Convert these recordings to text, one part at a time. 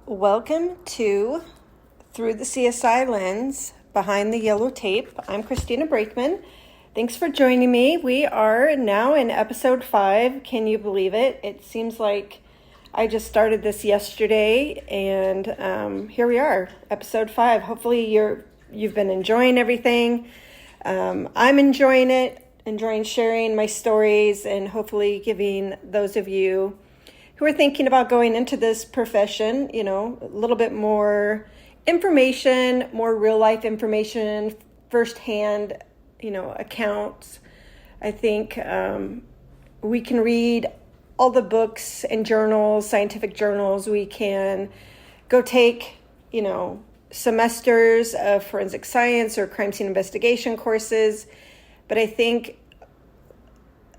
Welcome to Through the CSI Lens, Behind the Yellow Tape. I'm Christina Brakeman. Thanks for joining me. We are now in episode 5. Can you believe it? It seems like I just started this yesterday, and here we are, episode 5. Hopefully you've been enjoying everything. I'm enjoying it, enjoying sharing my stories, and hopefully giving those of you who are thinking about going into this profession, a little bit more information, more real life information, firsthand, accounts. I think we can read all the books and journals, scientific journals. We can go take, semesters of forensic science or crime scene investigation courses. But I think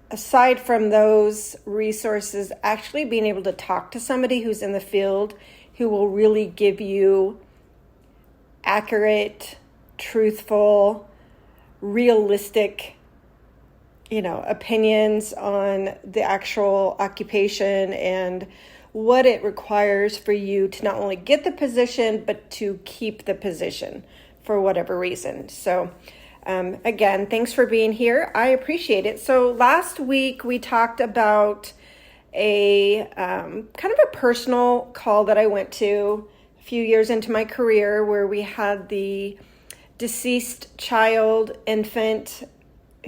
aside from those resources, actually being able to talk to somebody who's in the field who will really give you accurate, truthful, realistic, opinions on the actual occupation and what it requires for you to not only get the position, but to keep the position for whatever reason. So again, thanks for being here. I appreciate it. So last week we talked about a kind of a personal call that I went to a few years into my career where we had the deceased child, infant,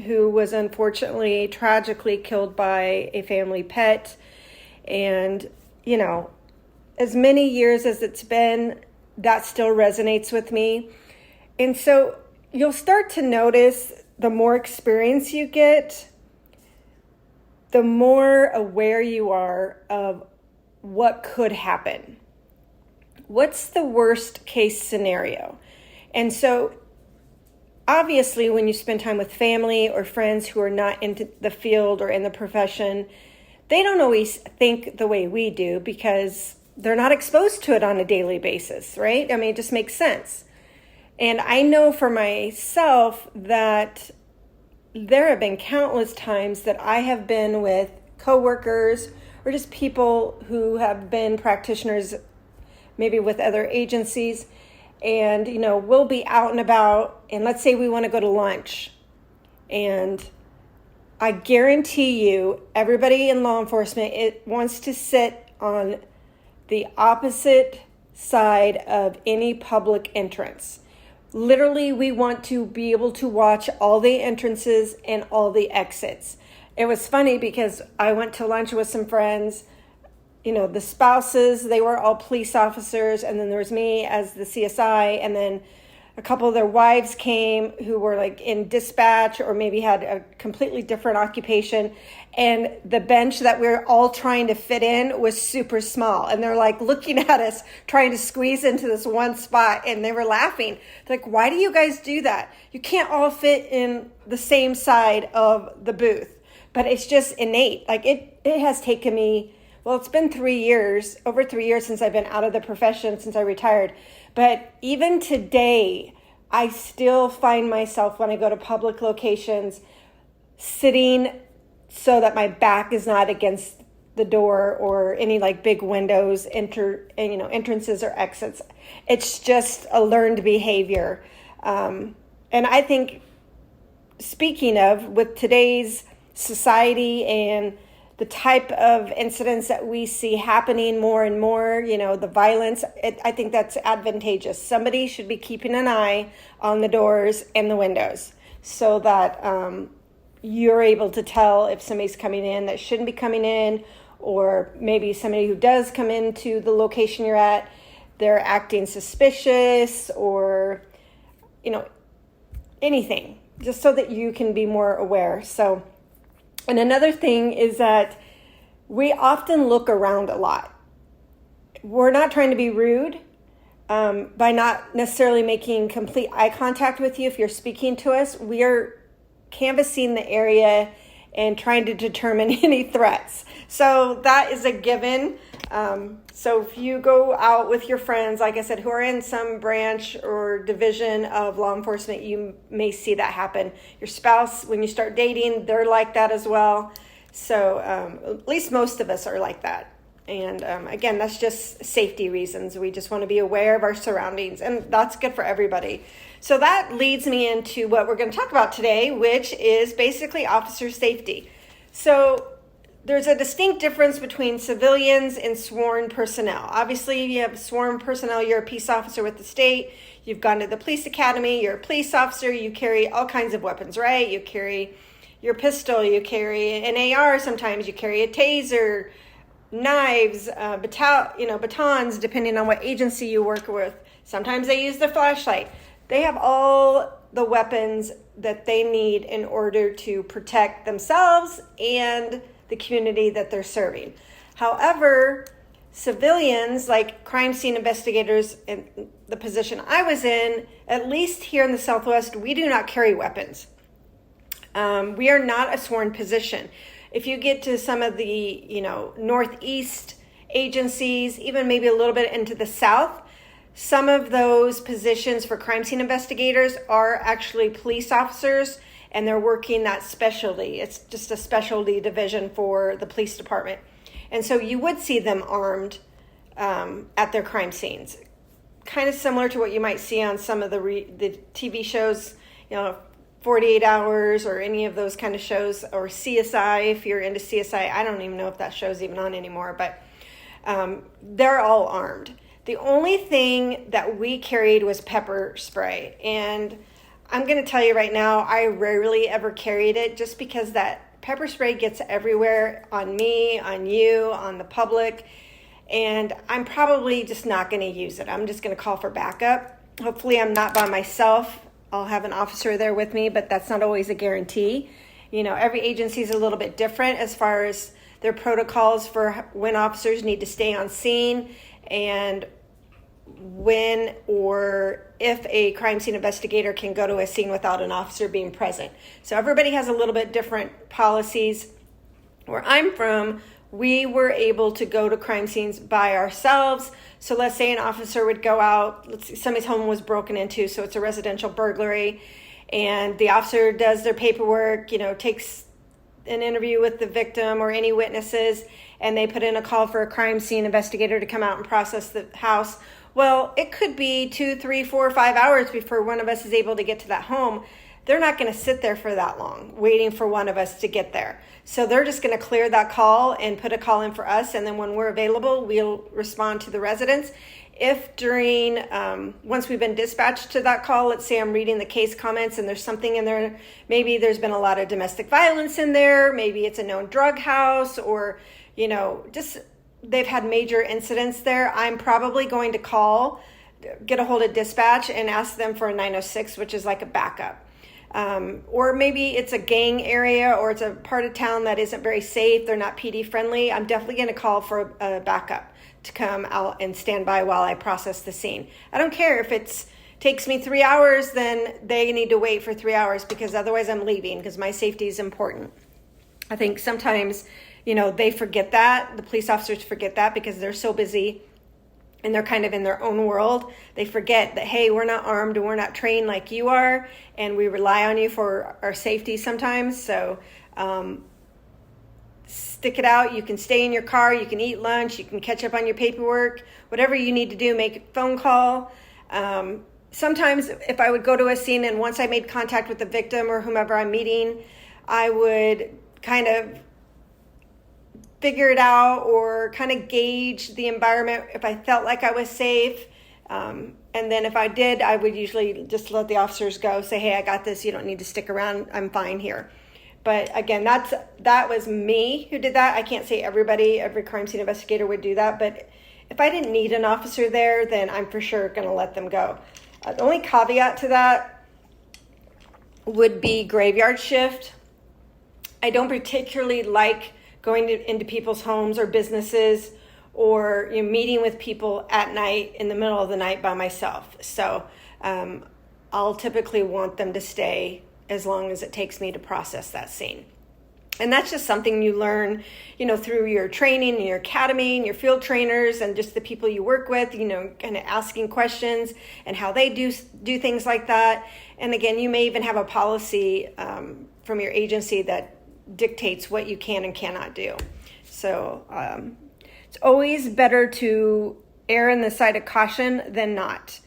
who was unfortunately tragically killed by a family pet. And, as many years as it's been, that still resonates with me. And so you'll start to notice the more experience you get, the more aware you are of what could happen. What's the worst case scenario? And so obviously when you spend time with family or friends who are not into the field or in the profession, they don't always think the way we do because they're not exposed to it on a daily basis, right? I mean, it just makes sense. And I know for myself that there have been countless times that I have been with coworkers or just people who have been practitioners, maybe with other agencies, and, we'll be out and about, and let's say we want to go to lunch. And I guarantee you, everybody in law enforcement wants to sit on the opposite side of any public entrance. Literally, we want to be able to watch all the entrances and all the exits. It was funny because I went to lunch with some friends, the spouses, they were all police officers, and then there was me as the CSI, and then a couple of their wives came who were like in dispatch or maybe had a completely different occupation. And the bench that we were all trying to fit in was super small. And they're like looking at us trying to squeeze into this one spot. And they were laughing. They're like, why do you guys do that? You can't all fit in the same side of the booth. But it's just innate. Like it has taken me, it's been over 3 years since I've been out of the profession, since I retired. But even today, I still find myself when I go to public locations sitting so that my back is not against the door or any like big windows, entrances or exits. It's just a learned behavior. And I think, speaking of, with today's society and the type of incidents that we see happening more and more, the violence, I think that's advantageous. Somebody should be keeping an eye on the doors and the windows so that you're able to tell if somebody's coming in that shouldn't be coming in, or maybe somebody who does come into the location you're at, they're acting suspicious or, anything, just so that you can be more aware. So, and another thing is that we often look around a lot. We're not trying to be rude by not necessarily making complete eye contact with you if you're speaking to us. We are canvassing the area and trying to determine any threats. So that is a given. So if you go out with your friends, like I said, who are in some branch or division of law enforcement, you may see that happen. Your spouse, when you start dating, they're like that as well. So at least most of us are like that. And again, that's just safety reasons. We just want to be aware of our surroundings, and that's good for everybody. So that leads me into what we're going to talk about today, which is basically officer safety. So there's a distinct difference between civilians and sworn personnel. Obviously, you have sworn personnel, you're a peace officer with the state, you've gone to the police academy, you're a police officer, you carry all kinds of weapons, right? You carry your pistol, you carry an AR sometimes, you carry a taser, knives, batons, depending on what agency you work with. Sometimes they use the flashlight. They have all the weapons that they need in order to protect themselves and the community that they're serving. However, civilians, like crime scene investigators in the position I was in, at least here in the Southwest, we do not carry weapons. We are not a sworn position. If you get to some of the, Northeast agencies, even maybe a little bit into the South, some of those positions for crime scene investigators are actually police officers, and they're working that specialty. It's just a specialty division for the police department. And so you would see them armed at their crime scenes. Kind of similar to what you might see on some of the TV shows, 48 Hours or any of those kind of shows, or CSI, if you're into CSI. I don't even know if that show's even on anymore, but they're all armed. The only thing that we carried was pepper spray. And I'm going to tell you right now, I rarely ever carried it just because that pepper spray gets everywhere, on me, on you, on the public. And I'm probably just not going to use it. I'm just going to call for backup. Hopefully I'm not by myself. I'll have an officer there with me, but that's not always a guarantee. Every agency is a little bit different as far as their protocols for when officers need to stay on scene and when or if a crime scene investigator can go to a scene without an officer being present. So everybody has a little bit different policies. Where I'm from, we were able to go to crime scenes by ourselves. So let's say an officer would go out, somebody's home was broken into, so it's a residential burglary, and the officer does their paperwork, takes an interview with the victim or any witnesses, and they put in a call for a crime scene investigator to come out and process the house. Well, it could be 2, 3, 4, 5 hours before one of us is able to get to that home. They're not going to sit there for that long waiting for one of us to get there. So they're just going to clear that call and put a call in for us. And then when we're available, we'll respond to the residents. If during, once we've been dispatched to that call, let's say I'm reading the case comments and there's something in there, maybe there's been a lot of domestic violence in there, maybe it's a known drug house, or, just they've had major incidents there, I'm probably going to get a hold of dispatch and ask them for a 906, which is like a backup. Or maybe it's a gang area or it's a part of town that isn't very safe. They're not PD friendly. I'm definitely going to call for a backup to come out and stand by while I process the scene. I don't care if it takes me 3 hours, then they need to wait for 3 hours because otherwise I'm leaving because my safety is important. I think sometimes, they forget that. The police officers forget that because they're so busy and they're kind of in their own world. They forget that, hey, we're not armed and we're not trained like you are, and we rely on you for our safety sometimes. So stick it out. You can stay in your car. You can eat lunch. You can catch up on your paperwork. Whatever you need to do, make a phone call. Sometimes if I would go to a scene and once I made contact with the victim or whomever I'm meeting, I would kind of figure it out or kind of gauge the environment if I felt like I was safe. And then if I did, I would usually just let the officers go, say, hey, I got this. You don't need to stick around. I'm fine here. But again, that was me who did that. I can't say every crime scene investigator would do that. But if I didn't need an officer there, then I'm for sure going to let them go. The only caveat to that would be graveyard shift. I don't particularly like going into people's homes or businesses or meeting with people at night in the middle of the night by myself. So I'll typically want them to stay as long as it takes me to process that scene. And that's just something you learn, through your training and your academy and your field trainers and just the people you work with, kind of asking questions and how they do things like that. And again, you may even have a policy from your agency that dictates what you can and cannot do. So It's always better to err on the side of caution than not,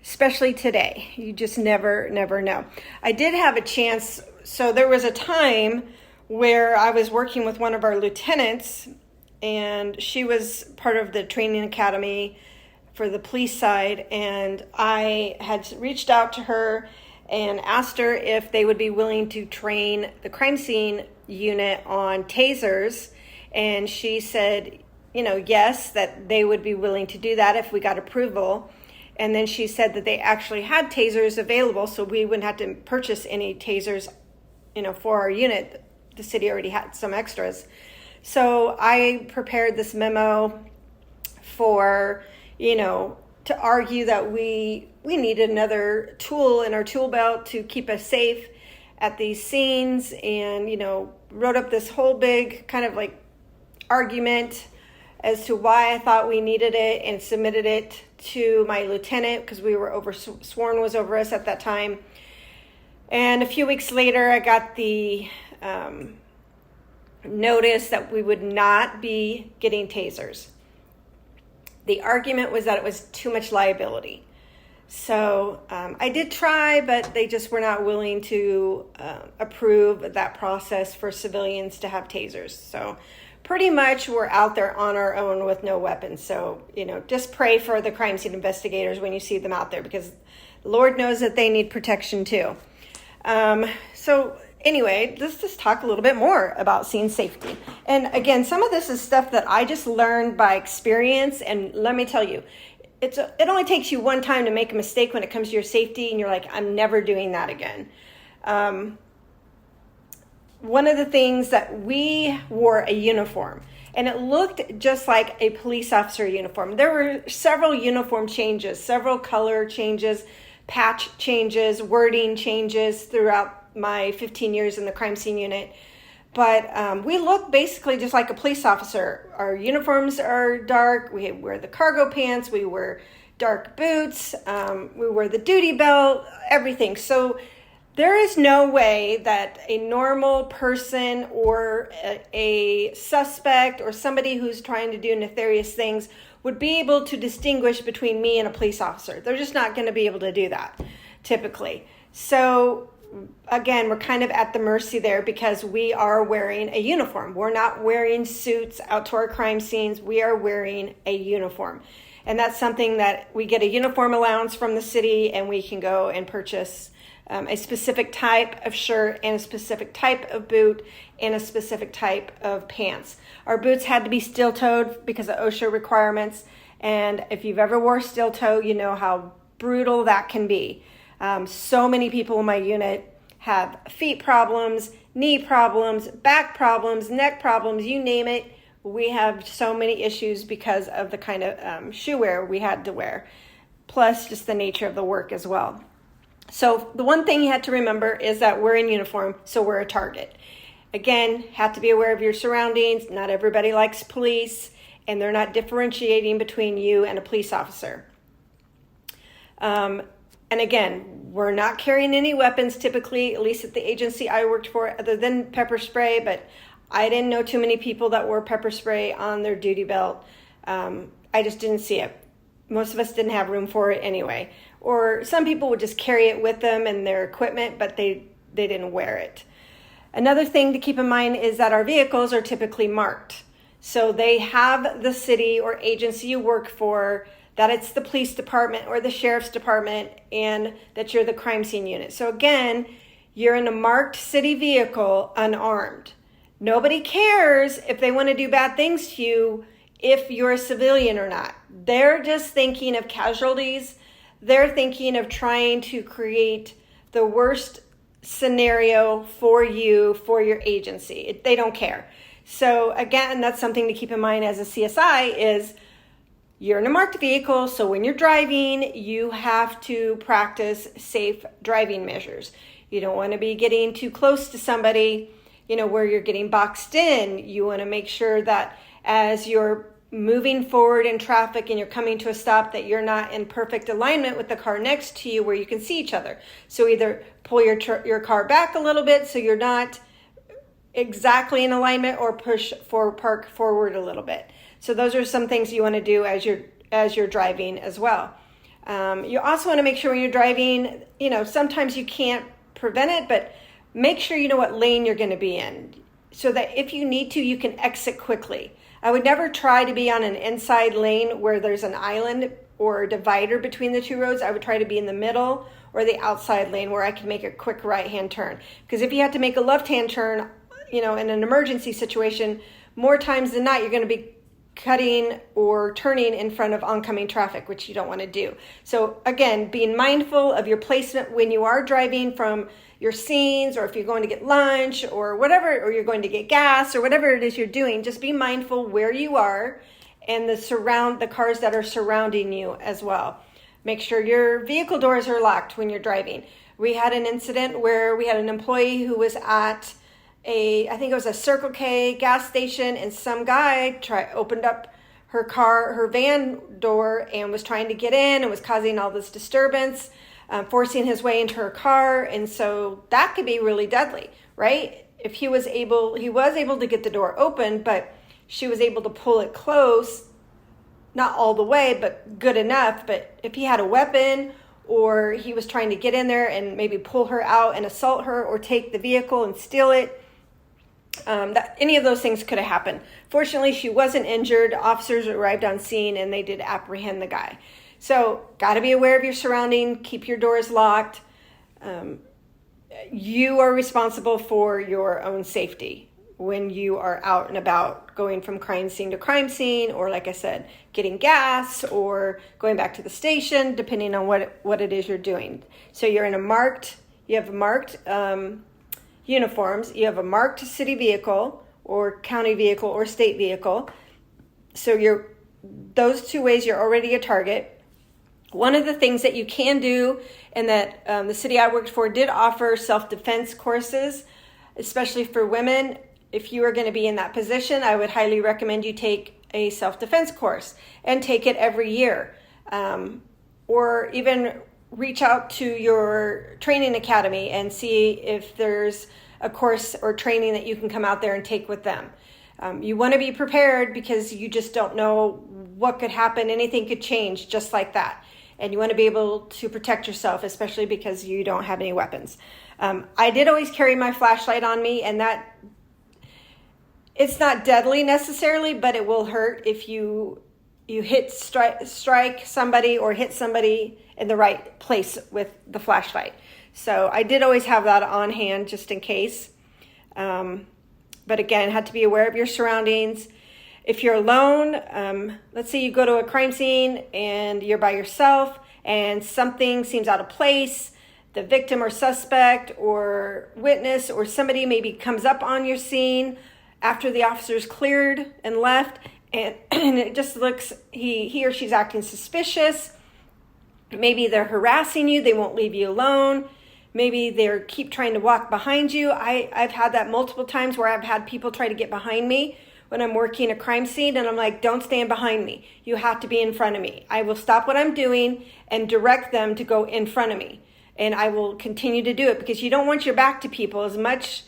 especially today. You just never know. I did have a chance. So there was a time where I was working with one of our lieutenants, and she was part of the training academy for the police side, and I had reached out to her and asked her if they would be willing to train the crime scene unit on tasers, and she said, yes, that they would be willing to do that if we got approval. And then she said that they actually had tasers available, so we wouldn't have to purchase any tasers, for our unit. The city already had some extras. So I prepared this memo for, to argue that we needed another tool in our tool belt to keep us safe at these scenes, and, wrote up this whole big kind of like argument as to why I thought we needed it, and submitted it to my lieutenant because we were sworn was over us at that time. And a few weeks later, I got the notice that we would not be getting tasers. The argument was that it was too much liability. So I did try, but they just were not willing to approve that process for civilians to have tasers. So pretty much we're out there on our own with no weapons. So, just pray for the crime scene investigators when you see them out there, because Lord knows that they need protection too. So anyway, let's just talk a little bit more about scene safety. And again, some of this is stuff that I just learned by experience. And let me tell you, it only takes you one time to make a mistake when it comes to your safety, and you're like, I'm never doing that again. One of the things that we wore a uniform, and it looked just like a police officer uniform. There were several uniform changes, several color changes, patch changes, wording changes throughout my 15 years in the crime scene unit. But we look basically just like a police officer. Our uniforms are dark. We wear the cargo pants. We wear dark boots. We wear the duty belt, everything. So there is no way that a normal person or a suspect or somebody who's trying to do nefarious things would be able to distinguish between me and a police officer. They're just not going to be able to do that, typically. So again, we're kind of at the mercy there because we are wearing a uniform. We're not wearing suits out to our crime scenes. We are wearing a uniform. And that's something that we get a uniform allowance from the city, and we can go and purchase a specific type of shirt and a specific type of boot and a specific type of pants. Our boots had to be steel-toed because of OSHA requirements. And if you've ever wore steel-toe, you know how brutal that can be. So many people in my unit have feet problems, knee problems, back problems, neck problems, you name it. We have so many issues because of the kind of shoe wear we had to wear, plus just the nature of the work as well. So the one thing you have to remember is that we're in uniform, so we're a target. Again, have to be aware of your surroundings. Not everybody likes police, and they're not differentiating between you and a police officer. And again, we're not carrying any weapons typically, at least at the agency I worked for, other than pepper spray, but I didn't know too many people that wore pepper spray on their duty belt. I just didn't see it. Most of us didn't have room for it anyway. Or some people would just carry it with them in their equipment, but they didn't wear it. Another thing to keep in mind is that our vehicles are typically marked. So they have the city or agency you work for, that it's the police department or the sheriff's department, and that you're the crime scene unit. So again, you're in a marked city vehicle unarmed. Nobody cares if they want to do bad things to you if you're a civilian or not. They're just thinking of casualties. They're thinking of trying to create the worst scenario for you, for your agency. They don't care. So again, that's something to keep in mind as a CSI is you're in a marked vehicle. So when you're driving, you have to practice safe driving measures. You don't want to be getting too close to somebody, where you're getting boxed in. You want to make sure that as you're moving forward in traffic and you're coming to a stop, that you're not in perfect alignment with the car next to you where you can see each other. So either pull your car back a little bit so you're not exactly in alignment, or park forward a little bit. So those are some things you want to do as you're driving as well. You also want to make sure when you're driving, sometimes you can't prevent it, but make sure you know what lane you're going to be in so that if you need to, you can exit quickly. I would never try to be on an inside lane where there's an island or a divider between the two roads. I would try to be in the middle or the outside lane where I can make a quick right-hand turn. Because if you have to make a left-hand turn, in an emergency situation, more times than not, you're going to be cutting or turning in front of oncoming traffic, which you don't want to do. So again, being mindful of your placement when you are driving from your scenes, or if you're going to get lunch or whatever, or you're going to get gas or whatever it is you're doing, just be mindful where you are and the cars that are surrounding you as well. Make sure your vehicle doors are locked when you're driving. We had an incident where we had an employee who was at I think it was a Circle K gas station, and some guy opened up her van door and was trying to get in and was causing all this disturbance, forcing his way into her car. And so that could be really deadly, right? If he was able to get the door open, but she was able to pull it close, not all the way, but good enough. But if he had a weapon, or he was trying to get in there and maybe pull her out and assault her, or take the vehicle and steal it, any of those things could have happened. Fortunately, she wasn't injured. Officers arrived on scene and they did apprehend the guy. So, got to be aware of your surrounding. Keep your doors locked. You are responsible for your own safety when you are out and about, going from crime scene to crime scene, or like I said, getting gas or going back to the station, depending on what it is you're doing. So you have marked uniforms, you have a marked city vehicle or county vehicle or state vehicle. So those two ways you're already a target. One of the things that you can do, and that the city I worked for did offer self-defense courses, especially for women. If you are going to be in that position, I would highly recommend you take a self-defense course and take it every year. Or even reach out to your training academy and see if there's a course or training that you can come out there and take with them. You want to be prepared because you just don't know what could happen. Anything could change just like that. And you want to be able to protect yourself, especially because you don't have any weapons. I did always carry my flashlight on me, and that it's not deadly necessarily, but it will hurt if you strike somebody or hit somebody in the right place with the flashlight. So I did always have that on hand just in case. But again, had to be aware of your surroundings. If you're alone, let's say you go to a crime scene and you're by yourself and something seems out of place, the victim or suspect or witness or somebody maybe comes up on your scene after the officer's cleared and left, and it just looks, he or she's acting suspicious. Maybe they're harassing you, they won't leave you alone. Maybe they keep trying to walk behind you. I've had that multiple times where I've had people try to get behind me when I'm working a crime scene, and I'm like, don't stand behind me. You have to be in front of me. I will stop what I'm doing and direct them to go in front of me. And I will continue to do it because you don't want your back to people as much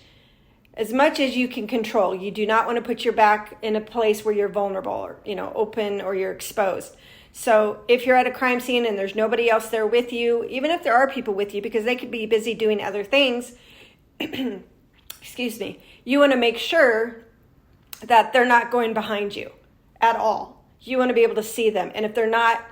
as you can control. You do not want to put your back in a place where you're vulnerable or, open, or you're exposed. So if you're at a crime scene and there's nobody else there with you, even if there are people with you, because they could be busy doing other things, excuse me, you want to make sure that they're not going behind you at all. You want to be able to see them. And if they're not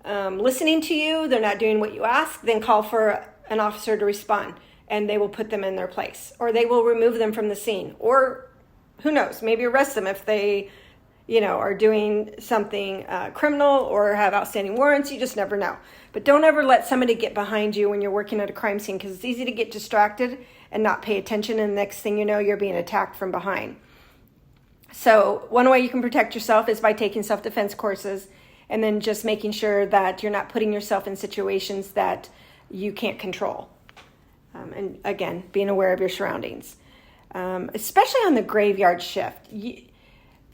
listening to you, they're not doing what you ask, then call for an officer to respond, and they will put them in their place, or they will remove them from the scene, or who knows, maybe arrest them if they are doing something criminal or have outstanding warrants. You just never know. But don't ever let somebody get behind you when you're working at a crime scene, because it's easy to get distracted and not pay attention, and the next thing you know, you're being attacked from behind. So one way you can protect yourself is by taking self-defense courses, and then just making sure that you're not putting yourself in situations that you can't control. And again, being aware of your surroundings, especially on the graveyard shift.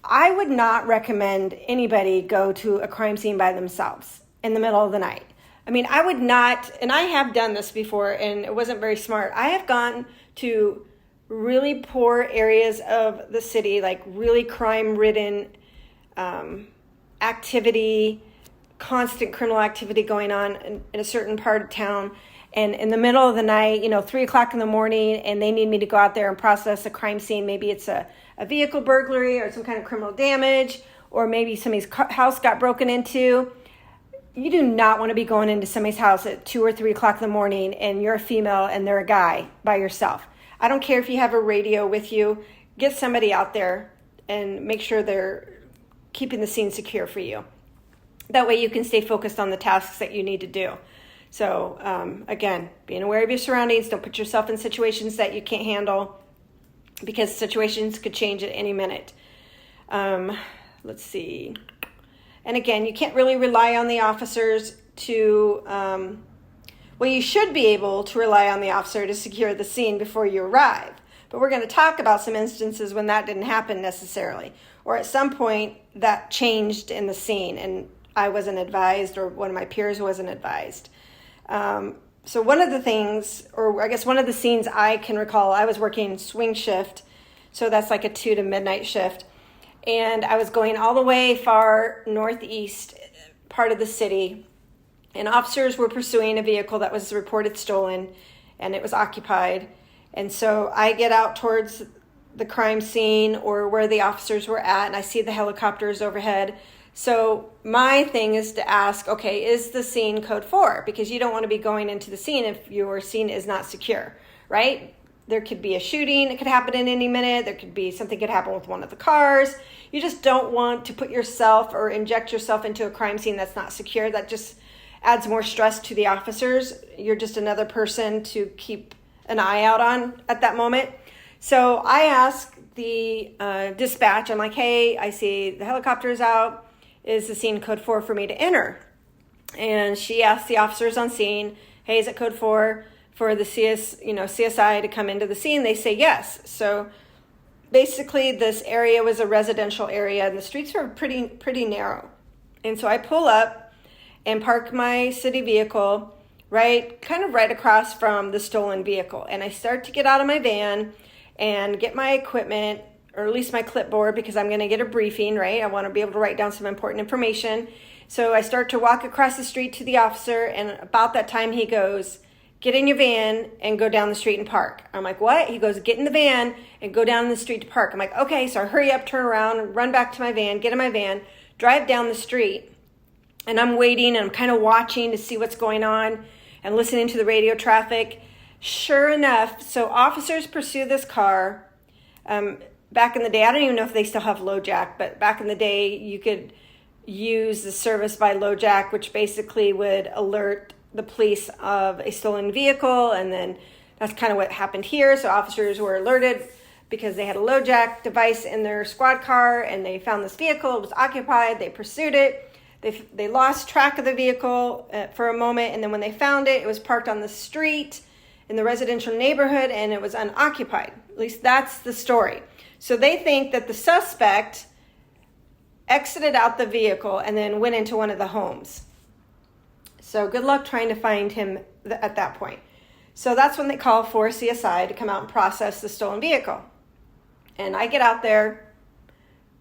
I would not recommend anybody go to a crime scene by themselves in the middle of the night. I mean, I would not, and I have done this before, and it wasn't very smart. I have gone to really poor areas of the city, like really crime-ridden activity, constant criminal activity going on in a certain part of town. And in the middle of the night, 3:00 in the morning, and they need me to go out there and process a crime scene. Maybe it's a vehicle burglary or some kind of criminal damage, or maybe somebody's house got broken into. You do not want to be going into somebody's house at 2 or 3:00 in the morning and you're a female and they're a guy by yourself. I don't care if you have a radio with you. Get somebody out there and make sure they're keeping the scene secure for you. That way you can stay focused on the tasks that you need to do. So again, being aware of your surroundings. Don't put yourself in situations that you can't handle, because situations could change at any minute. Let's see. And again, you can't really rely on the officers to, you should be able to rely on the officer to secure the scene before you arrive. But we're going to talk about some instances when that didn't happen necessarily, or at some point that changed in the scene and I wasn't advised, or one of my peers wasn't advised. So one of the things, or I guess one of the scenes I can recall, I was working swing shift, so that's like a 2 to midnight shift. And I was going all the way far northeast part of the city, and officers were pursuing a vehicle that was reported stolen, and it was occupied. And so I get out towards the crime scene or where the officers were at, and I see the helicopters overhead. So my thing is to ask, okay, is the scene code 4? Because you don't want to be going into the scene if your scene is not secure, right? There could be a shooting. It could happen in any minute. There could be something could happen with one of the cars. You just don't want to put yourself or inject yourself into a crime scene that's not secure. That just adds more stress to the officers. You're just another person to keep an eye out on at that moment. So I ask the dispatch, I'm like, hey, I see the helicopter's out. Is the scene code 4 for me to enter? And she asked the officers on scene, hey, is it code 4 for the CSI to come into the scene? They say yes. So basically this area was a residential area and the streets were pretty narrow. And so I pull up and park my city vehicle right across from the stolen vehicle. And I start to get out of my van and get my equipment, or at least my clipboard, because I'm going to get a briefing, right? I want to be able to write down some important information. So I start to walk across the street to the officer, and about that time he goes, get in your van and go down the street and park. I'm like, what? He goes, get in the van and go down the street to park. I'm like, okay. So I hurry up, turn around, run back to my van, get in my van, drive down the street. And I'm waiting and I'm kind of watching to see what's going on and listening to the radio traffic. Sure enough, so officers pursue this car. Back in the day, I don't even know if they still have LoJack, but back in the day, you could use the service by LoJack, which basically would alert the police of a stolen vehicle. And then that's kind of what happened here. So officers were alerted because they had a LoJack device in their squad car and they found this vehicle. It was occupied. They pursued it. They lost track of the vehicle for a moment. And then when they found it, it was parked on the street in the residential neighborhood and it was unoccupied. At least that's the story. So they think that the suspect exited out the vehicle and then went into one of the homes. So good luck trying to find him at that point. So that's when they call for CSI to come out and process the stolen vehicle. And I get out there.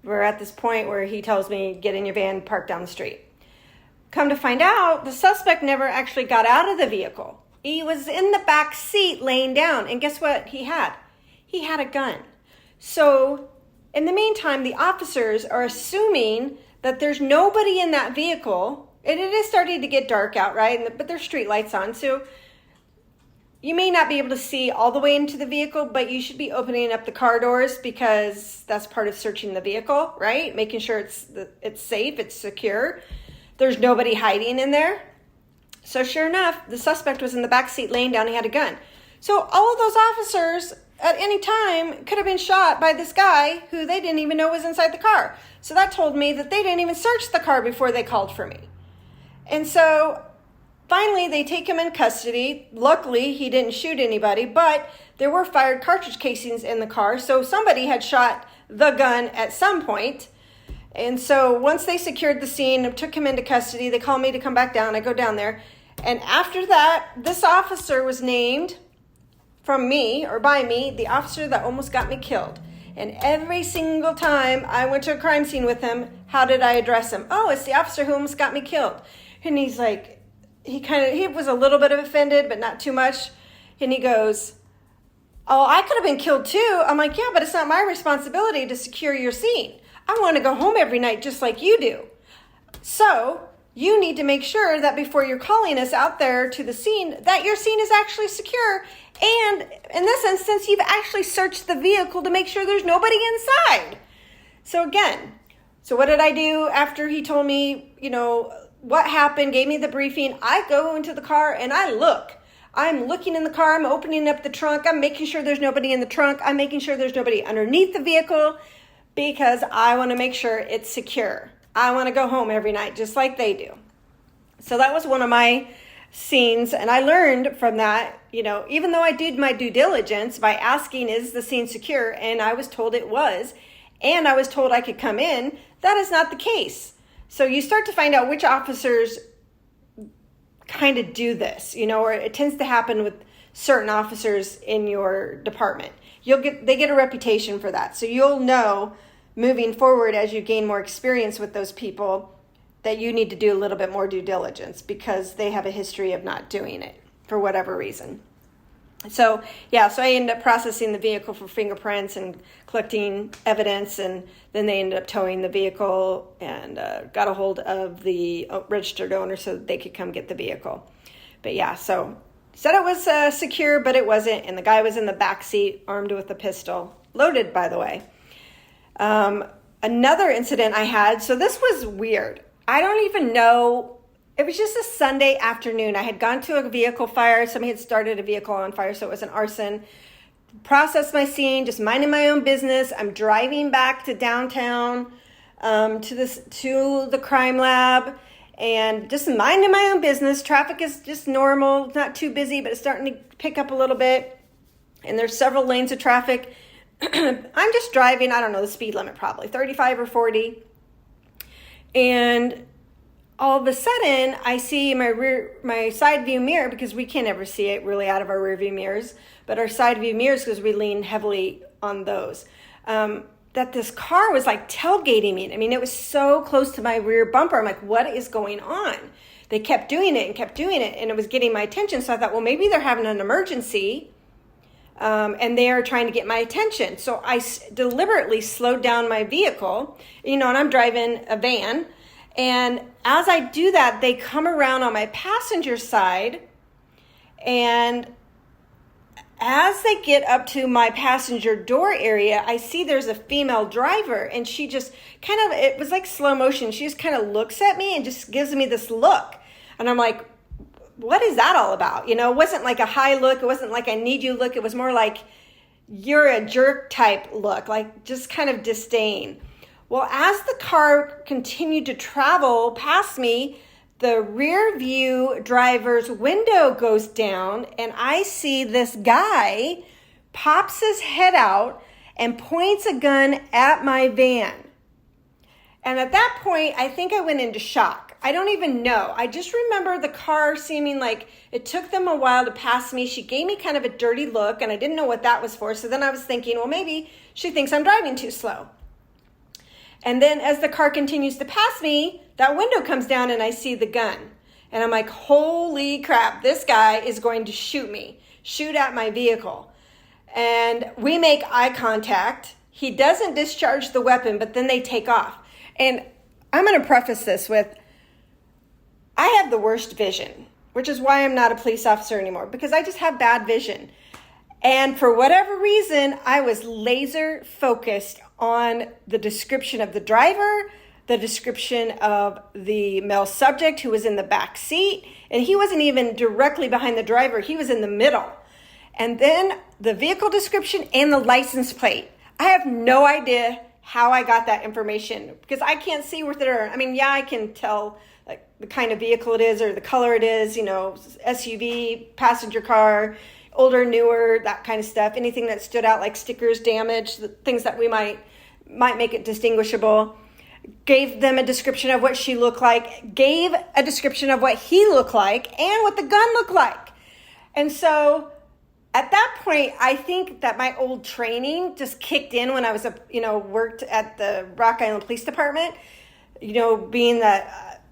We're at this point where he tells me, get in your van, park down the street. Come to find out, the suspect never actually got out of the vehicle. He was in the back seat laying down. And guess what he had? He had a gun. So in the meantime, the officers are assuming that there's nobody in that vehicle. And it is starting to get dark out, right? But there's street lights on. So you may not be able to see all the way into the vehicle, but you should be opening up the car doors because that's part of searching the vehicle, right? Making sure it's safe, it's secure. There's nobody hiding in there. So sure enough, the suspect was in the back seat laying down. He had a gun. So all of those officers at any time could have been shot by this guy who they didn't even know was inside the car. So that told me that they didn't even search the car before they called for me. And so finally, they take him in custody. Luckily, he didn't shoot anybody, but there were fired cartridge casings in the car. So somebody had shot the gun at some point. And so once they secured the scene, took him into custody, they called me to come back down. I go down there. And after that, this officer was named from me, or by me, the officer that almost got me killed. And every single time I went to a crime scene with him, How did I address him? Oh, it's the officer who almost got me killed. And he's like, he was a little bit offended, but not too much. And he goes, oh, I could have been killed too. I'm like, yeah, but it's not my responsibility to secure your scene. I want to go home every night just like you do. So you need to make sure that before you're calling us out there to the scene, that your scene is actually secure. And in this instance, you've actually searched the vehicle to make sure there's nobody inside. So again, so what did I do after he told me, what happened, gave me the briefing? I go into the car and I look. I'm looking in the car. I'm opening up the trunk. I'm making sure there's nobody in the trunk. I'm making sure there's nobody underneath the vehicle because I want to make sure it's secure. I want to go home every night just like they do. So that was one of my scenes. And I learned from that, even though I did my due diligence by asking, is the scene secure? And I was told it was. And I was told I could come in. That is not the case. So you start to find out which officers kind of do this, or it tends to happen with certain officers in your department. They get a reputation for that. So you'll know moving forward as you gain more experience with those people that you need to do a little bit more due diligence because they have a history of not doing it for whatever reason. So I ended up processing the vehicle for fingerprints and collecting evidence, and then they ended up towing the vehicle and got a hold of the registered owner so that they could come get the vehicle. But so said it was secure, but it wasn't, and the guy was in the back seat armed with a pistol, loaded, by the way. Another incident I had, so this was weird. I don't even know. It was just a Sunday afternoon. I had gone to a vehicle fire. Somebody had started a vehicle on fire, so it was an arson. Processed my scene, just minding my own business. I'm driving back to downtown to the crime lab and just minding my own business. Traffic is just normal, it's not too busy, but it's starting to pick up a little bit. And there's several lanes of traffic. I'm just driving, I don't know, the speed limit probably, 35 or 40. And all of a sudden, I see my side view mirror, because we can't ever see it really out of our rear view mirrors, but our side view mirrors, because we lean heavily on those, that this car was like tailgating me. I mean, it was so close to my rear bumper. I'm like, what is going on? They kept doing it, and it was getting my attention. So I thought, well, maybe they're having an emergency, and they are trying to get my attention. So I deliberately slowed down my vehicle, and I'm driving a van. And as I do that, they come around on my passenger side, and as they get up to my passenger door area, I see there's a female driver, and she just it was like slow motion. She just kind of looks at me and just gives me this look. And I'm like, what is that all about? It wasn't like a high look. It wasn't like I need you look. It was more like you're a jerk type look, like just kind of disdain. Well, as the car continued to travel past me, the rear view driver's window goes down, and I see this guy pops his head out and points a gun at my van. And at that point, I think I went into shock. I don't even know. I just remember the car seeming like it took them a while to pass me. She gave me kind of a dirty look, and I didn't know what that was for. So then I was thinking, well, maybe she thinks I'm driving too slow. And then as the car continues to pass me, that window comes down and I see the gun. And I'm like, holy crap, this guy is going to shoot at my vehicle. And we make eye contact. He doesn't discharge the weapon, but then they take off. And I'm going to preface this with, I have the worst vision, which is why I'm not a police officer anymore, because I just have bad vision. And for whatever reason, I was laser focused on the description of the driver, the description of the male subject who was in the back seat, and he wasn't even directly behind the driver. He was in the middle. And then the vehicle description and the license plate. I have no idea how I got that information because I can't see where they're. I mean, I can tell like the kind of vehicle it is or the color it is, SUV, passenger car, older, newer, that kind of stuff. Anything that stood out like stickers, damage, the things that we might make it distinguishable. Gave them a description of what she looked like, gave a description of what he looked like, and what the gun looked like. And so at that point, I think that my old training just kicked in when I was, worked at the Rock Island Police Department, being the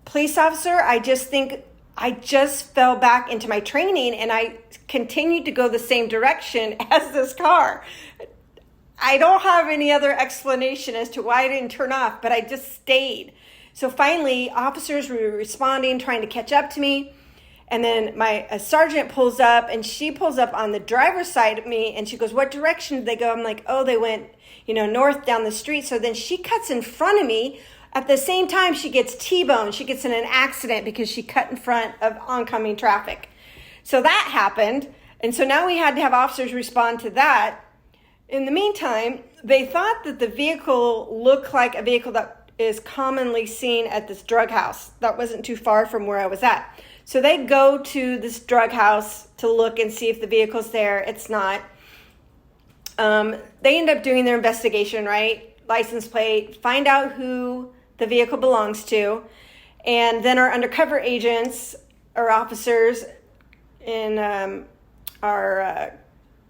police officer, I just think I just fell back into my training and I continued to go the same direction as this car. I don't have any other explanation as to why I didn't turn off, but I just stayed. So finally, officers were responding, trying to catch up to me. And then a sergeant pulls up, and she pulls up on the driver's side of me, and she goes, "What direction did they go?" I'm like, "Oh, they went, north down the street." So then she cuts in front of me. At the same time, she gets T-boned. She gets in an accident because she cut in front of oncoming traffic. So that happened. And so now we had to have officers respond to that. In the meantime, they thought that the vehicle looked like a vehicle that is commonly seen at this drug house. That wasn't too far from where I was at. So they go to this drug house to look and see if the vehicle's there. It's not. They end up doing their investigation, right? License plate, find out who the vehicle belongs to. And then our undercover agents or officers in I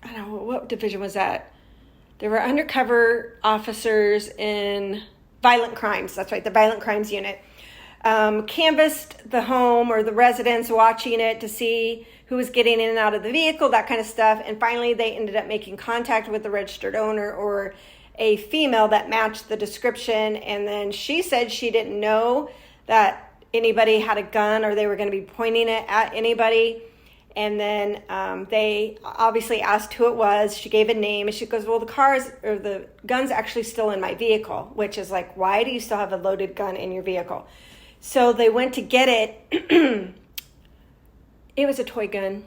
don't know, what division was that? There were undercover officers in violent crimes. That's right, the violent crimes unit. Canvassed the home or the residents, watching it to see who was getting in and out of the vehicle, that kind of stuff. And finally, they ended up making contact with the registered owner or a female that matched the description. And then she said she didn't know that anybody had a gun or they were going to be pointing it at anybody. And then they obviously asked who it was. She gave a name, and she goes, "Well, the gun's actually still in my vehicle," which is like, why do you still have a loaded gun in your vehicle? So they went to get it. It was a toy gun,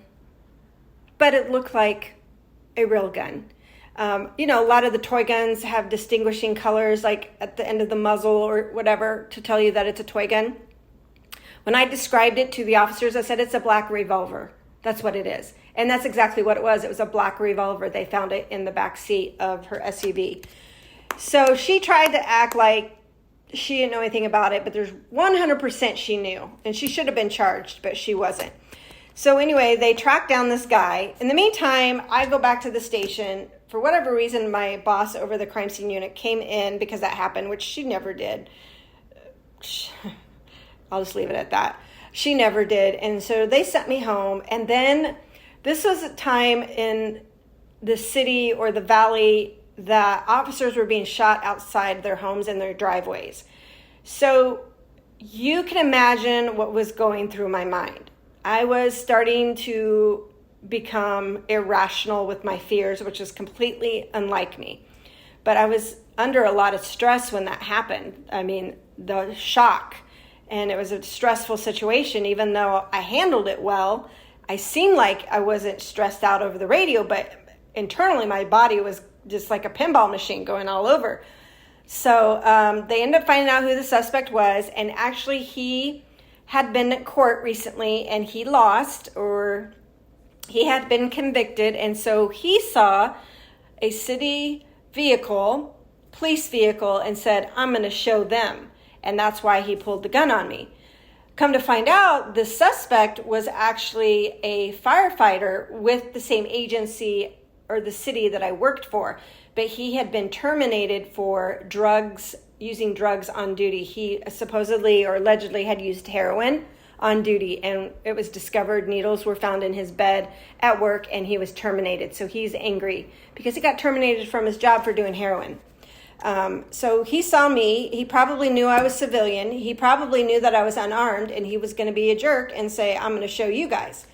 but it looked like a real gun. A lot of the toy guns have distinguishing colors, like at the end of the muzzle or whatever, to tell you that it's a toy gun. When I described it to the officers, I said it's a black revolver. That's what it is. And that's exactly what it was. It was a black revolver. They found it in the back seat of her SUV. So she tried to act like she didn't know anything about it, but there's 100% she knew. And she should have been charged, but she wasn't. So anyway, they tracked down this guy. In the meantime, I go back to the station. For whatever reason, my boss over the crime scene unit came in because that happened, which she never did. I'll just leave it at that. She never did. And so they sent me home. And then this was a time in the city or the valley that officers were being shot outside their homes and their driveways. So you can imagine what was going through my mind. I was starting to become irrational with my fears, which is completely unlike me. But I was under a lot of stress when that happened. I mean, the shock. And it was a stressful situation. Even though I handled it well, I seemed like I wasn't stressed out over the radio, but internally my body was just like a pinball machine going all over. So they ended up finding out who the suspect was, and actually he had been at court recently and he lost, or he had been convicted, and so he saw a city vehicle, police vehicle, and said, "I'm going to show them." And that's why he pulled the gun on me. Come to find out, the suspect was actually a firefighter with the same agency or the city that I worked for, but he had been terminated for using drugs on duty. He supposedly or allegedly had used heroin on duty, and it was discovered needles were found in his bed at work, and he was terminated. So he's angry because he got terminated from his job for doing heroin. So he saw me. He probably knew I was civilian. He probably knew that I was unarmed, and he was going to be a jerk and say, "I'm going to show you guys."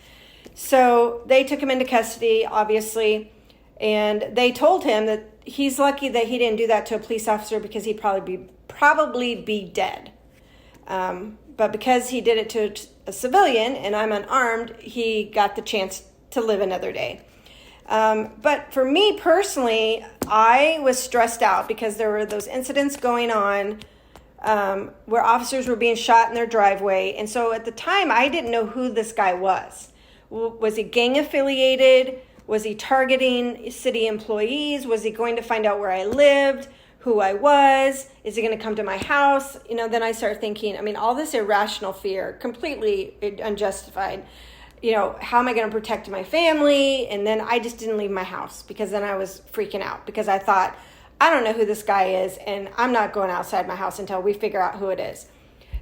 So they took him into custody, obviously, and they told him that he's lucky that he didn't do that to a police officer because he'd probably be dead. But because he did it to a civilian and I'm unarmed, he got the chance to live another day. But for me personally, I was stressed out because there were those incidents going on where officers were being shot in their driveway. And so at the time, I didn't know who this guy was. Was he gang affiliated? Was he targeting city employees? Was he going to find out where I lived, who I was? Is he going to come to my house? Then I started thinking, all this irrational fear, completely unjustified. How am I going to protect my family? And then I just didn't leave my house because then I was freaking out because I thought I don't know who this guy is, and I'm not going outside my house until we figure out who it is.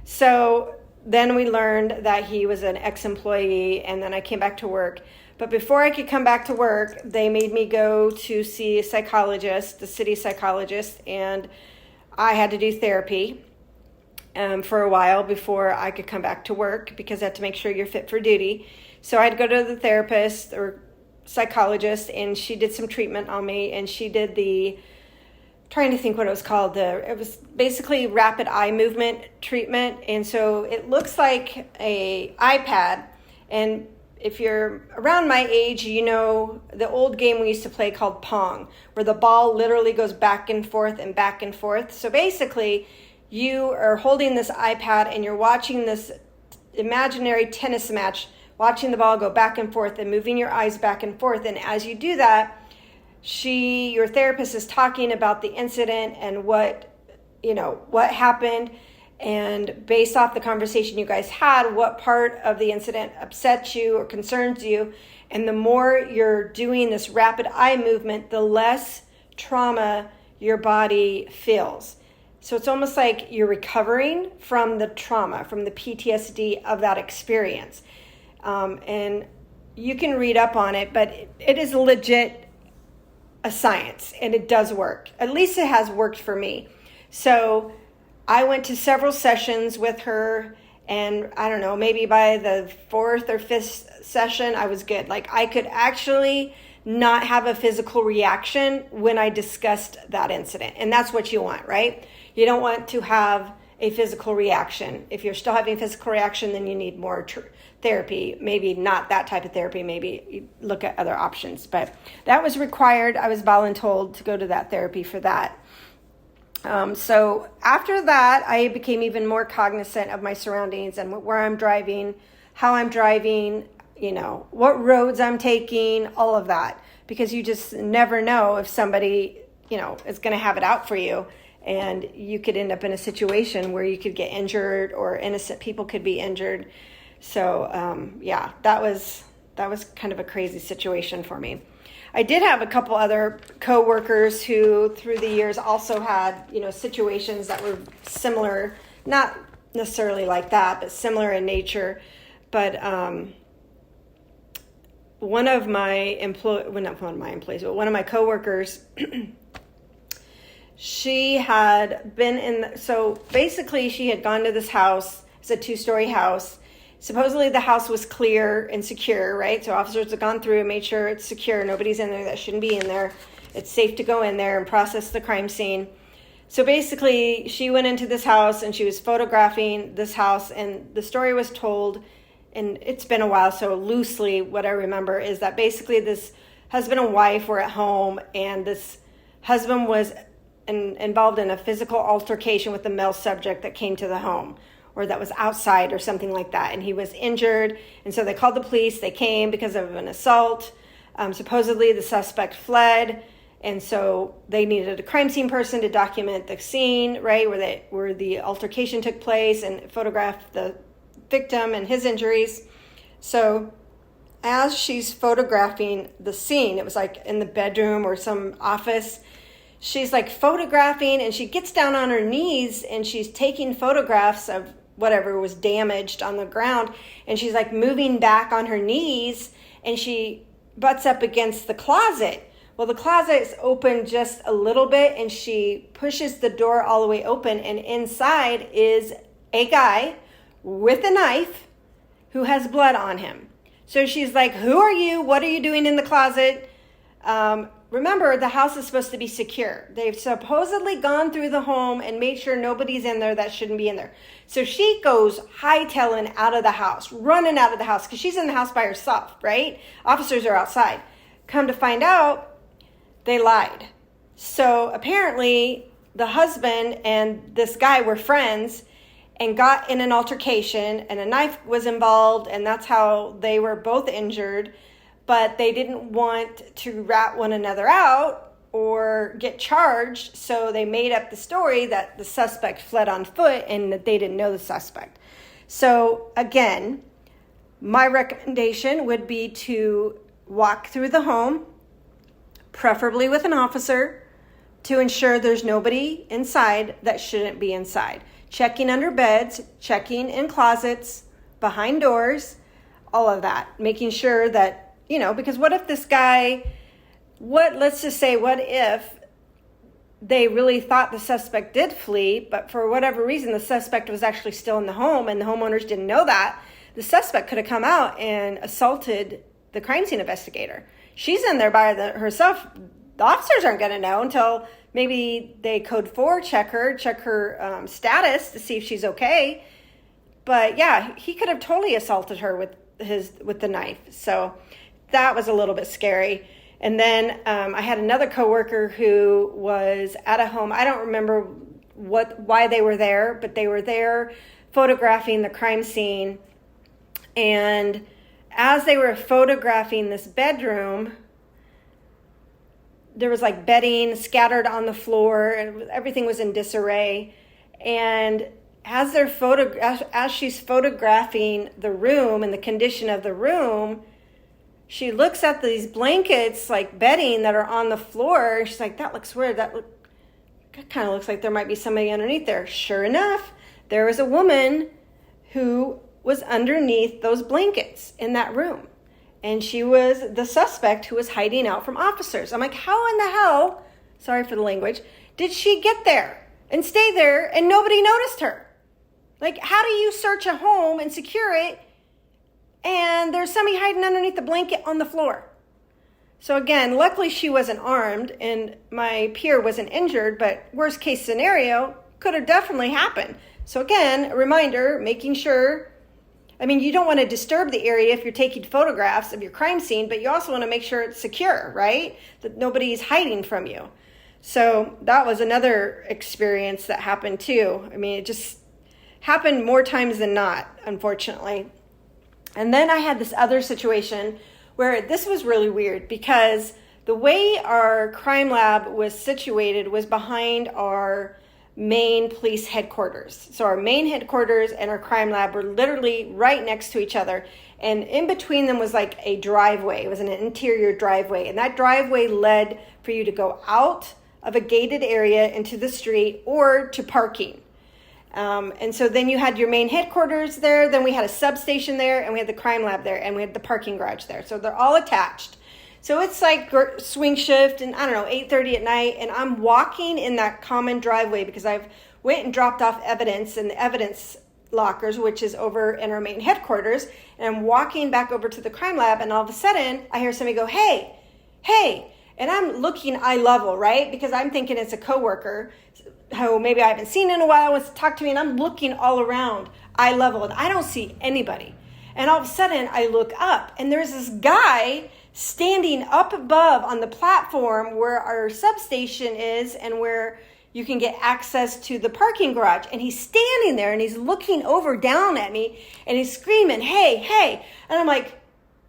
So then we learned that he was an ex-employee, and then I came back to work. But before I could come back to work, they made me go to see a psychologist, the city psychologist, and I had to do therapy for a while before I could come back to work, because I had to make sure you're fit for duty. So I had to go to the therapist or psychologist, and she did some treatment on me, and she did trying to think what it was called. It was basically rapid eye movement treatment. And so it looks like a iPad. And if you're around my age, you know the old game we used to play called Pong, where the ball literally goes back and forth and back and forth. So basically, you are holding this iPad and you're watching this imaginary tennis match, watching the ball go back and forth and moving your eyes back and forth. And as you do that, your therapist is talking about the incident and what happened, and based off the conversation you guys had, what part of the incident upsets you or concerns you. And the more you're doing this rapid eye movement, the less trauma your body feels. So it's almost like you're recovering from the trauma, from the PTSD of that experience. And you can read up on it, but it is legit a science, and it does work. At least it has worked for me. So I went to several sessions with her, and I don't know, maybe by the 4th or 5th session, I was good. Like, I could actually not have a physical reaction when I discussed that incident. And that's what you want, right? You don't want to have a physical reaction. If you're still having a physical reaction, then you need more therapy. Maybe not that type of therapy. Maybe you look at other options. But that was required. I was voluntold to go to that therapy for that. So after that, I became even more cognizant of my surroundings and where I'm driving, how I'm driving, what roads I'm taking, all of that. Because you just never know if somebody, is going to have it out for you. And you could end up in a situation where you could get injured, or innocent people could be injured. So, that was kind of a crazy situation for me. I did have a couple other coworkers who, through the years, also had, situations that were similar, not necessarily like that, but similar in nature. But one of my coworkers, she had been so basically she had gone to this house. It's a 2-story house. Supposedly the house was clear and secure, right? So officers have gone through and made sure it's secure. Nobody's in there that shouldn't be in there. It's safe to go in there and process the crime scene. So basically she went into this house and she was photographing this house, and the story was told, and it's been a while, so loosely what I remember is that basically this husband and wife were at home, and this husband was involved in a physical altercation with the male subject that came to the home, or that was outside or something like that. And he was injured. And so they called the police. They came because of an assault. Supposedly the suspect fled. And so they needed a crime scene person to document the scene, right, where the altercation took place, and photograph the victim and his injuries. So as she's photographing the scene, it was like in the bedroom or some office, she's like photographing, and she gets down on her knees and she's taking photographs of whatever was damaged on the ground. And she's like moving back on her knees, and she butts up against the closet. Well, the closet is open just a little bit, and she pushes the door all the way open, and inside is a guy with a knife who has blood on him. So she's like, "Who are you? What are you doing in the closet?" Remember, the house is supposed to be secure. They've supposedly gone through the home and made sure nobody's in there that shouldn't be in there. So she goes hightailing out of the house, running out of the house, because she's in the house by herself, right? Officers are outside. Come to find out, they lied. So apparently the husband and this guy were friends and got in an altercation, and a knife was involved, and that's how they were both injured. But they didn't want to rat one another out or get charged, so they made up the story that the suspect fled on foot and that they didn't know the suspect. So again, my recommendation would be to walk through the home, preferably with an officer, to ensure there's nobody inside that shouldn't be inside. Checking under beds, checking in closets, behind doors, all of that. Making sure that, because what if this guy, let's just say, what if they really thought the suspect did flee, but for whatever reason, the suspect was actually still in the home and the homeowners didn't know that? The suspect could have come out and assaulted the crime scene investigator. She's in there by herself. The officers aren't going to know until maybe they code 4 check her status to see if she's okay. But yeah, he could have totally assaulted her with the knife. So that was a little bit scary. And then I had another coworker who was at a home. I don't remember why they were there, but they were there photographing the crime scene. And as they were photographing this bedroom, there was like bedding scattered on the floor and everything was in disarray. And as she's photographing the room and the condition of the room, she looks at these blankets, like bedding that are on the floor. She's like, that looks weird. That kind of looks like there might be somebody underneath there. Sure enough, there was a woman who was underneath those blankets in that room. And she was the suspect who was hiding out from officers. I'm like, how in the hell, sorry for the language, did she get there and stay there and nobody noticed her? Like, how do you search a home and secure it and there's somebody hiding underneath the blanket on the floor? So again, luckily she wasn't armed and my peer wasn't injured, but worst case scenario could have definitely happened. So again, a reminder, making sure, you don't want to disturb the area if you're taking photographs of your crime scene, but you also want to make sure it's secure, right? That nobody's hiding from you. So that was another experience that happened too. It just happened more times than not, unfortunately. And then I had this other situation where this was really weird because the way our crime lab was situated was behind our main police headquarters. So our main headquarters and our crime lab were literally right next to each other. And in between them was like a driveway. It was an interior driveway. And that driveway led for you to go out of a gated area into the street or to parking. And so then you had your main headquarters there. Then we had a substation there and we had the crime lab there and we had the parking garage there. So they're all attached. So it's like swing shift and 8:30 at night. And I'm walking in that common driveway because I've went and dropped off evidence in the evidence lockers, which is over in our main headquarters. And I'm walking back over to the crime lab. And all of a sudden I hear somebody go, hey. And I'm looking eye level, right? Because I'm thinking it's a coworker who maybe I haven't seen in a while, wants to talk to me. And I'm looking all around eye level and I don't see anybody. And all of a sudden I look up and there's this guy standing up above on the platform where our substation is and where you can get access to the parking garage. And he's standing there and he's looking over down at me and he's screaming, hey. And I'm like,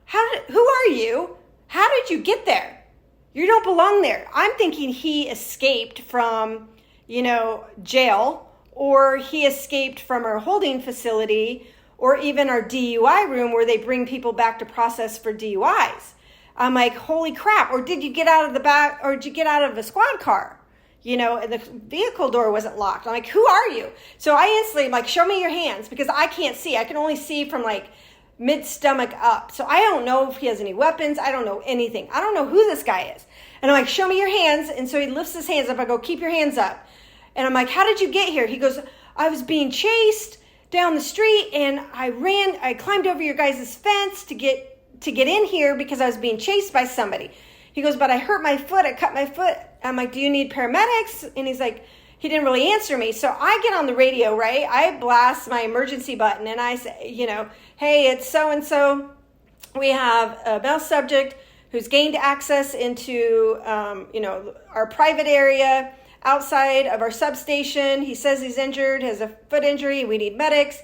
who are you? How did you get there? You don't belong there. I'm thinking he escaped from, jail, or he escaped from our holding facility, or even our DUI room where they bring people back to process for DUIs. I'm like, holy crap. Or did you get out of the back, or did you get out of a squad car? And the vehicle door wasn't locked. I'm like, who are you? So I instantly am like, show me your hands, because I can't see. I can only see from like mid-stomach up. So I don't know if he has any weapons. I don't know anything. I don't know who this guy is. And I'm like, show me your hands. And so he lifts his hands up. I go, keep your hands up. And I'm like, how did you get here? He goes, I was being chased down the street and I climbed over your guys' fence to get in here because I was being chased by somebody. He goes, but I hurt my foot. I cut my foot. I'm like, do you need paramedics? And he's like, he didn't really answer me. So I get on the radio, right? I blast my emergency button and I say, hey, it's so-and-so. We have a male subject who's gained access into, our private area outside of our substation. He says he's injured, has a foot injury. We need medics.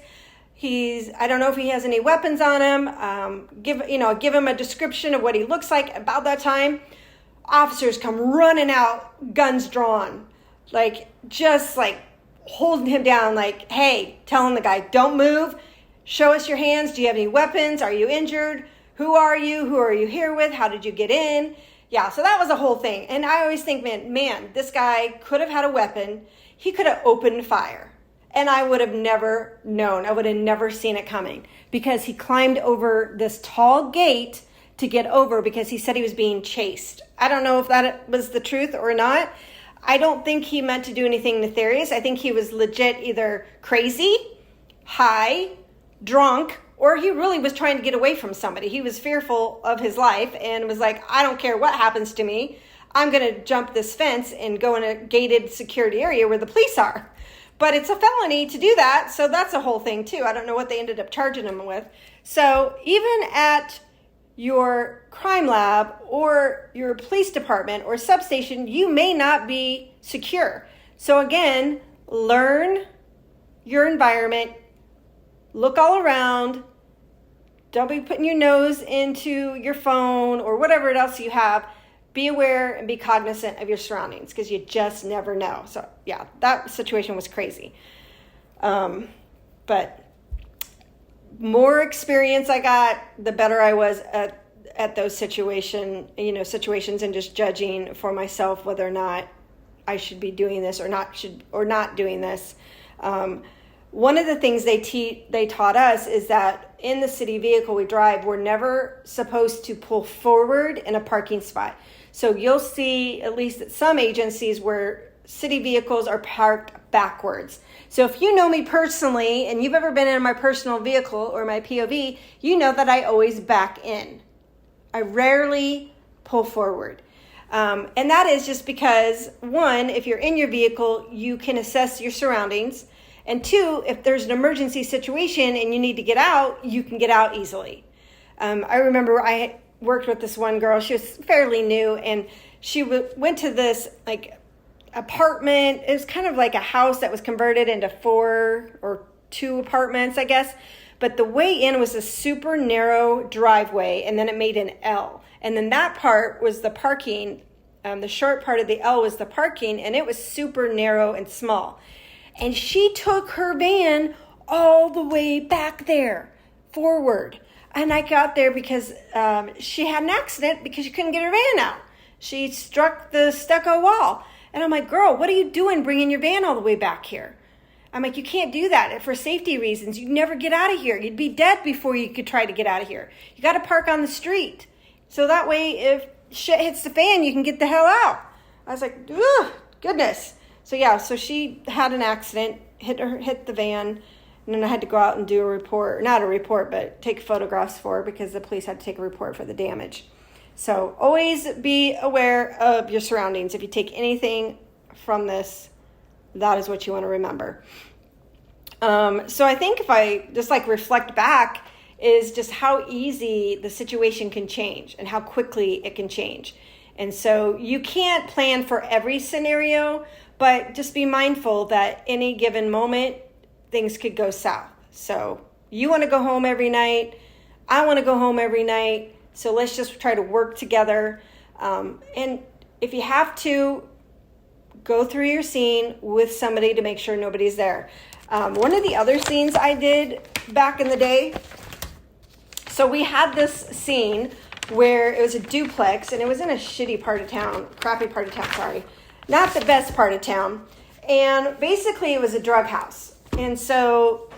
I don't know if he has any weapons on him. Give him a description of what he looks like. About that time, officers come running out, guns drawn, just holding him down, hey, telling the guy, don't move. Show us your hands. Do you have any weapons? Are you injured? Who are you? Who are you here with? How did you get in? yeah, so that was a whole thing. And I always think, man, this guy could have had a weapon. He could have opened fire. And I would have never known. I would have never seen it coming because he climbed over this tall gate to get over because he said he was being chased. I don't know if that was the truth or not. I don't think he meant to do anything nefarious. I think he was legit either crazy, high, drunk, or he really was trying to get away from somebody. He was fearful of his life and was like, I don't care what happens to me. I'm going to jump this fence and go in a gated security area where the police are. But it's a felony to do that, so that's a whole thing too. I don't know what they ended up charging him with. So even at your crime lab or your police department or substation, you may not be secure. So again, learn your environment, look all around, don't be putting your nose into your phone or whatever else you have. Be aware and be cognizant of your surroundings because you just never know. So yeah, that situation was crazy. But more experience I got, the better I was at those situations and just judging for myself whether or not I should be doing this or not doing this. One of the things they taught us is that in the city vehicle we drive, we're never supposed to pull forward in a parking spot. So you'll see, at least at some agencies, where city vehicles are parked backwards. So if you know me personally and you've ever been in my personal vehicle or my POV, you know that I always back in. I rarely pull forward. And that is just because, one, if you're in your vehicle, you can assess your surroundings. And two, if there's an emergency situation and you need to get out, you can get out easily. I remember I worked with this one girl. She was fairly new, and she went to this apartment. It was kind of like a house that was converted into 4 or 2 apartments, I guess. But the way in was a super narrow driveway, and then it made an L. And then that part was the parking. The short part of the L was the parking, and it was super narrow and small. And she took her van all the way back there, forward. And I got there because she had an accident because she couldn't get her van out. She struck the stucco wall. And I'm like, girl, what are you doing bringing your van all the way back here? I'm like, you can't do that for safety reasons. You'd never get out of here. You'd be dead before you could try to get out of here. You got to park on the street. So that way, if shit hits the fan, you can get the hell out. I was like, ugh, goodness. So yeah, so she had an accident, hit the van, and then I had to go out and do a report, not a report, but take photographs for her because the police had to take a report for the damage. So always be aware of your surroundings. If you take anything from this, that is what you want to remember. So I think if I just reflect back is just how easy the situation can change and how quickly it can change. And so you can't plan for every scenario, but just be mindful that any given moment, things could go south. So you want to go home every night. I want to go home every night. So let's just try to work together. And if you have to, go through your scene with somebody to make sure nobody's there. One of the other scenes I did back in the day, so we had this scene where it was a duplex and it was in a shitty part of town, crappy part of town, sorry. Not the best part of town. And basically it was a drug house. And so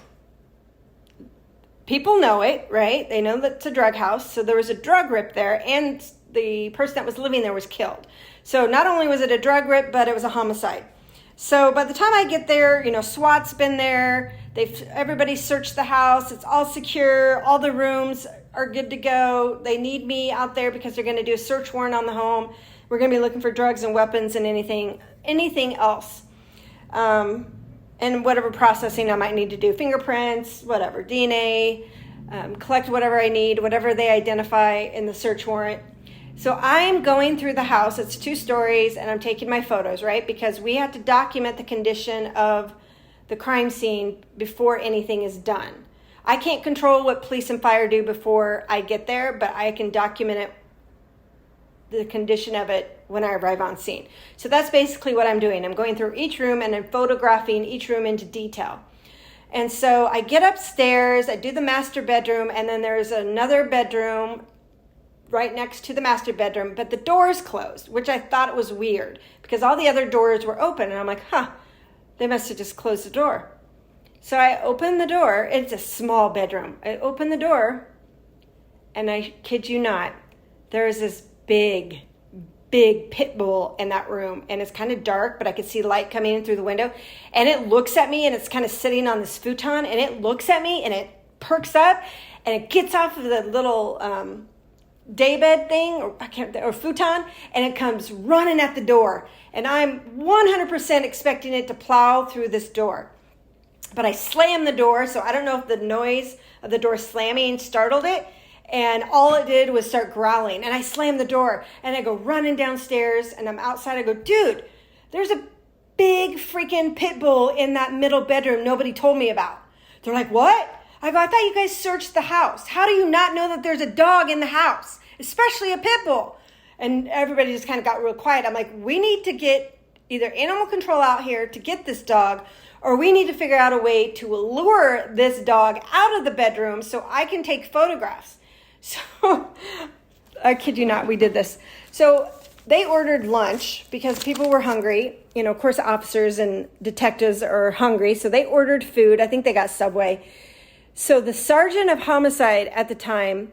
people know it, right? They know that it's a drug house. So there was a drug rip there and the person that was living there was killed. So not only was it a drug rip, but it was a homicide. So by the time I get there, SWAT's been there. Everybody searched the house. It's all secure. All the rooms are good to go. They need me out there because they're going to do a search warrant on the home. We're going to be looking for drugs and weapons and anything else. And whatever processing I might need to do, fingerprints, whatever, DNA, collect whatever I need, whatever they identify in the search warrant. So I'm going through the house. It's 2 stories, and I'm taking my photos, right? Because we have to document the condition of the crime scene before anything is done. I can't control what police and fire do before I get there, but I can document it, the condition of it, when I arrive on scene. So that's basically what I'm doing. I'm going through each room and I'm photographing each room into detail. And so I get upstairs, I do the master bedroom, and then there's another bedroom right next to the master bedroom, but the door's closed, which I thought was weird because all the other doors were open. And I'm like, they must have just closed the door. So I opened the door. It's a small bedroom. I opened the door, and I kid you not, there's this big pit bull in that room, and it's kind of dark, but I could see light coming in through the window, and it looks at me, and it's kind of sitting on this futon, and it looks at me, and it perks up, and it gets off of the little daybed thing or futon, and it comes running at the door, and I'm 100% expecting it to plow through this door. But I slammed the door, so I don't know if the noise of the door slamming startled it, and all it did was start growling. And I slammed the door, and I go running downstairs, and I'm outside. I go, dude, there's a big freaking pit bull in that middle bedroom nobody told me about. They're like, what? I go, I thought you guys searched the house. How do you not know that there's a dog in the house, especially a pit bull? And everybody just kind of got real quiet. I'm like, we need to get either animal control out here to get this dog, or we need to figure out a way to lure this dog out of the bedroom so I can take photographs. So, I kid you not, we did this. So they ordered lunch because people were hungry. You know, of course, officers and detectives are hungry. So they ordered food. I think they got Subway. So the sergeant of homicide at the time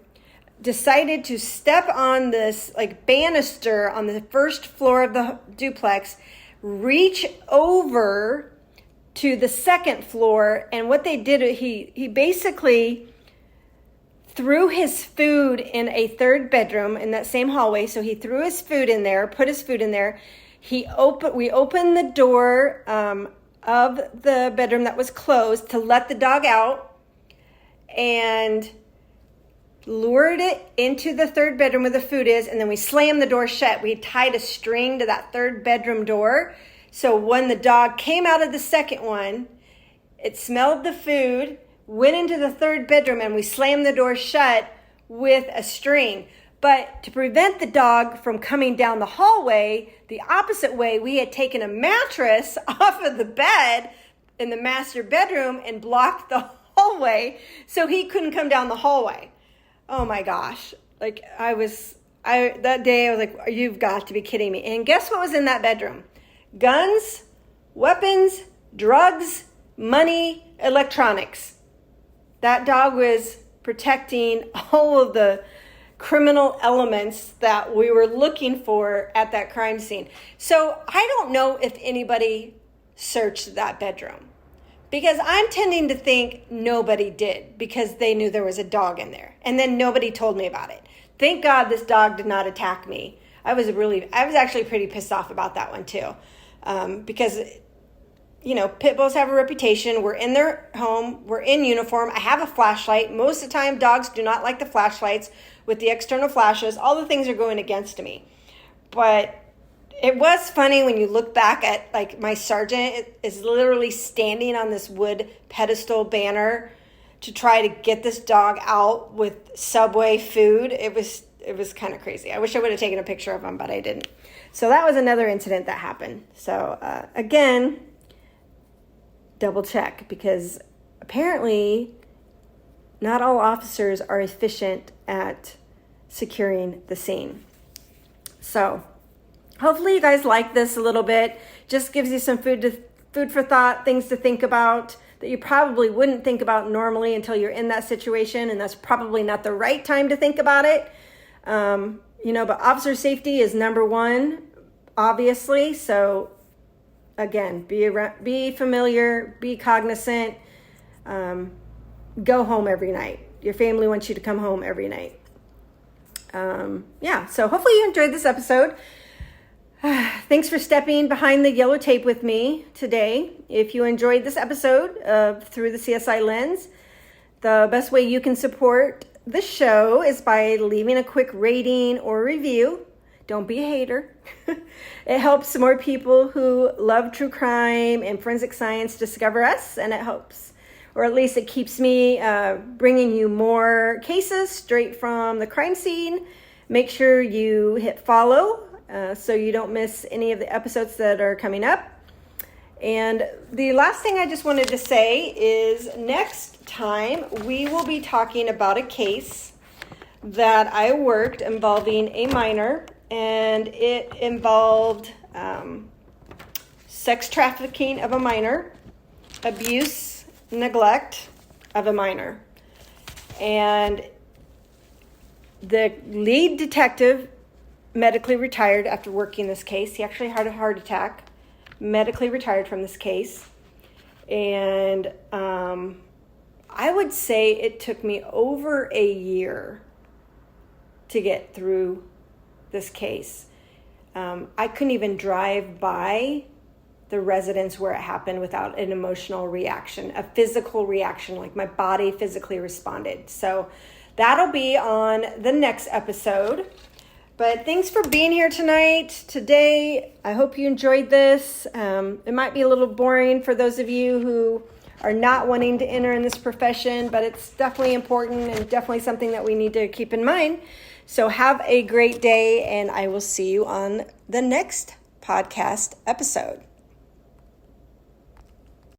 decided to step on this like banister on the first floor of the duplex, reach over to the second floor. And what they did, he basically threw his food in a third bedroom in that same hallway. So he threw his food in there, put his food in there. We opened the door of the bedroom that was closed to let the dog out, and lured it into the third bedroom where the food is, and then we slammed the door shut. We tied a string to that third bedroom door. So when the dog came out of the second one, it smelled the food, went into the third bedroom, and we slammed the door shut with a string. But to prevent the dog from coming down the hallway, the opposite way, we had taken a mattress off of the bed in the master bedroom and blocked the hallway so he couldn't come down the hallway. Oh my gosh. Like that day I was like, you've got to be kidding me. And guess what was in that bedroom? Guns, weapons, drugs, money, electronics. That dog was protecting all of the criminal elements that we were looking for at that crime scene. So I don't know if anybody searched that bedroom, because I'm tending to think nobody did because they knew there was a dog in there, and then nobody told me about it. Thank God this dog did not attack me. I was actually pretty pissed off about that one too, because you know, pit bulls have a reputation. We're in their home. We're in uniform. I have a flashlight. Most of the time, dogs do not like the flashlights with the external flashes. All the things are going against me. But it was funny when you look back at, like, my sergeant is literally standing on this wood pedestal banner to try to get this dog out with Subway food. It was kind of crazy. I wish I would have taken a picture of him, but I didn't. So that was another incident that happened. So, again, double check, because apparently not all officers are efficient at securing the scene. So hopefully you guys like this a little bit. Just gives you some food for thought, things to think about that you probably wouldn't think about normally until you're in that situation, and that's probably not the right time to think about it. But officer safety is number one, obviously. So again, be familiar, be cognizant, go home every night. Your family wants you to come home every night. So hopefully you enjoyed this episode. Thanks for stepping behind the yellow tape with me today. If you enjoyed this episode of Through the CSI Lens, the best way you can support the show is by leaving a quick rating or review. Don't be a hater. It helps more people who love true crime and forensic science discover us, and it helps, or at least it keeps me bringing you more cases straight from the crime scene. Make sure you hit follow so you don't miss any of the episodes that are coming up. And the last thing I just wanted to say is next time we will be talking about a case that I worked involving a minor, and it involved sex trafficking of a minor, abuse, neglect of a minor. And the lead detective medically retired after working this case. He actually had a heart attack, medically retired from this case. And I would say it took me over a year to get through this case. I couldn't even drive by the residence where it happened without an emotional reaction, a physical reaction, like my body physically responded. So that'll be on the next episode. But thanks for being here today. I hope you enjoyed this. It might be a little boring for those of you who are not wanting to enter in this profession, but it's definitely important and definitely something that we need to keep in mind. So have a great day, and I will see you on the next podcast episode.